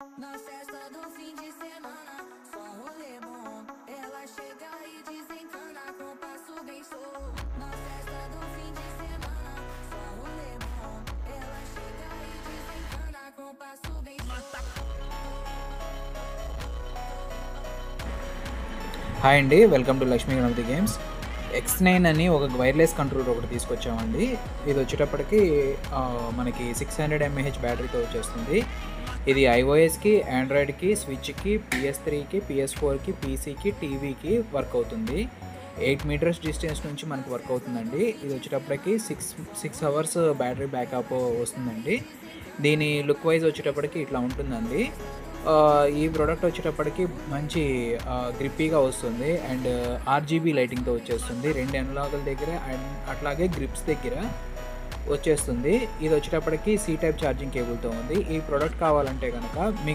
Na festa do fim de semana, só rolê bom. Ela chega e desencana com passo bem solto. Na festa do fim de semana, só rolê bom. Ela chega e desencana com passo bem solto. Hi అండి, welcome to Lakshmi Ganapathi games. X9 అని ఒక wireless controller ఒకటి తీసుకొచ్చామండి. ఇది వచ్చేటప్పటికి మనకి 600 mAh బ్యాటరీతో వచ్చేస్తుంది. ఇది iOSకి, ఆండ్రాయిడ్కి, స్విచ్కి, PS3కి, PS4కి, పీసీకి, టీవీకి వర్క్ అవుతుంది. 8 మీటర్స్ డిస్టెన్స్ నుంచి మనకి వర్క్ అవుతుందండి. ఇది వచ్చేటప్పటికి 6 అవర్స్ బ్యాటరీ బ్యాకప్ వస్తుందండి. దీని లుక్ వైజ్ వచ్చేటప్పటికి ఇట్లా ఉంటుందండి. ఈ ప్రోడక్ట్ వచ్చేటప్పటికి మంచి గ్రిప్పీగా వస్తుంది అండ్ RGB లైటింగ్తో వచ్చేస్తుంది. 2 అనలాగుల దగ్గర అండ్ అట్లాగే గ్రిప్స్ దగ్గర వచ్చేస్తుంది. ఇది వచ్చేటప్పటికి C టైప్ ఛార్జింగ్ కేబుల్తో ఉంది. ఈ ప్రోడక్ట్ కావాలంటే కనుక మీకు